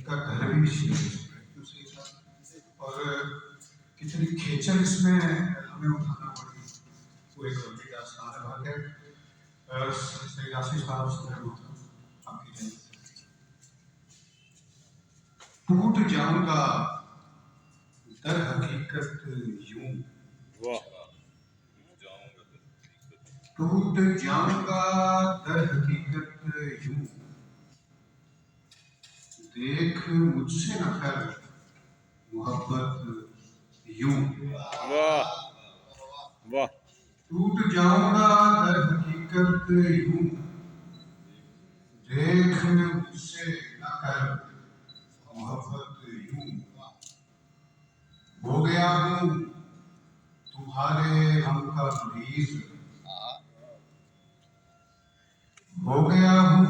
इनका घर भी चाहिए और कितनी खेचल इसमें हमें उठाना पड़ी। वो एक लंबी दास्तान है। भाग्य सही आशीष साहब से आपकी टूट जाऊंगा दर हकीकत यूं, टूट जाऊंगा दर हकीकत यूं, देख मुझसे न कर मोहब्बत यूं। वाह वाह। टूट जाऊंगा दर हकीकत यूं, देख मुझसे न कर मोहब्बत यूं। हो गया हूँ तुम्हारे गम का मरीज, हो गया हूँ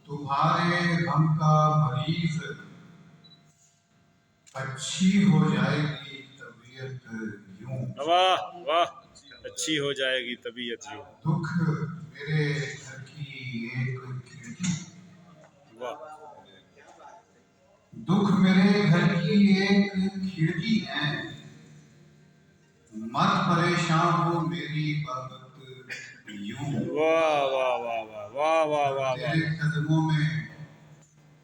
तुम्हारे गम का मरीज, अच्छी हो जाएगी तबीयत यूं। वाह वाह, अच्छी हो जाएगी तबीयत यूं। दुख मेरे घर की एक खिड़की, वाह। दुख मेरे घर की एक खिड़की है, मत परेशान हो मेरी बाबत यूं। वाह वाह वाह वाह वाह वाह वाह वाह। तेरे कदमों में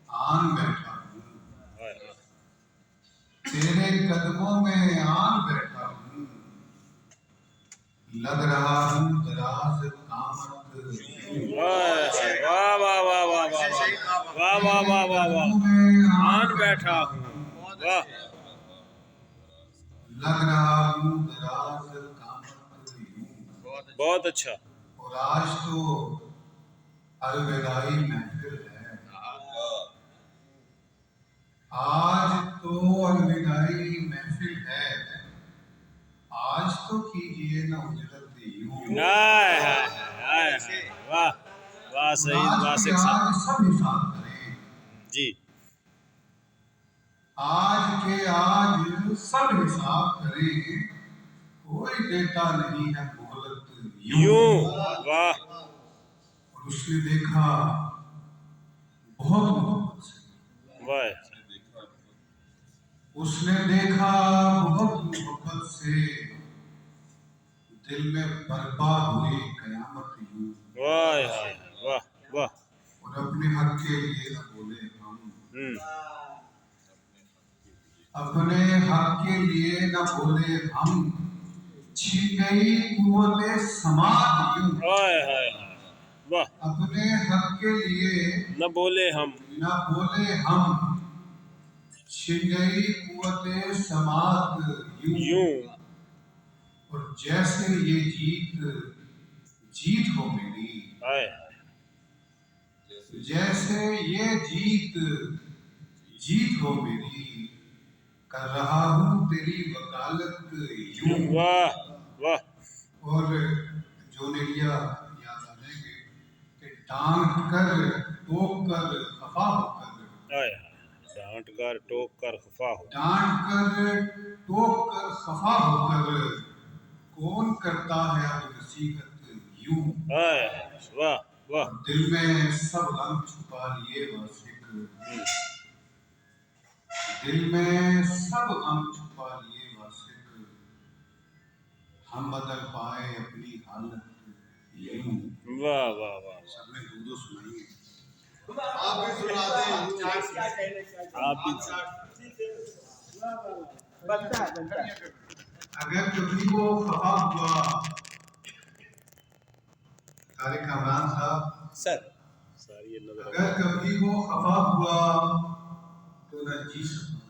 आन बैठा हूँ, तेरे कदमों में आन बैठा हूँ, लग रहा हूँ दराज कामत यूं। वाह वाह वाह वाह वाह वाह वाह वाह वाह वाह। आन बैठा हूँ, वाह। लग रहा हूँ दराज कामत यूं। बहुत अच्छा। और आज तो अलविदाई महफिल है, आज तो अलविदाई महफिल है, आज तो कीजिए ना उजरत यूं। वाह वाह, सही वासिक साहब। सब हिसाब करें जी। आज के आज सब हिसाब करें, कोई देता नहीं है मोहलत यूं। वाह। और उसने देखा बहुत मोहब्बत से, वाह। उसने देखा बहुत मोहब्बत से, दिल में बर्पा हुई कयामत यूं। वाह वाह वाह। और अपने हक के लिए न बोले हम, अपने हक के लिए न बोले हम, छिन गई कुव्वते समात यूं। वाह। अपने हक के लिए न बोले हम, न बोले हम, छिन गई कुव्वते समात यूं। और जैसे ये जीत हो मेरी, जैसे ये जीत हो मेरी, कर रहा हूँ तेरी वकालत यूं। वाह वाह। और जो नेरिया याद आ जाएंगे कि डांट कर टोक कर खफा होकर, डांट कर टोक कर खफा हो, डांट कर टोक कर खफा होकर, कौन करता है अब नसीहत यूं। वाह वाह। और दिल में सब गम छुपा लिए वासिक, दिल में सब गम छुपा लिए वासिक, हम बदल पाए अपनी हालत यूं। वाह वाह वाह। सबने दो सुनाइए। आप भी सुना दें। आप भी। अगर कभी वो खफा हुआ, तारिक इमरान साहब सर ये नजर, अगर कभी वो खफा हुआ तो न जी सकता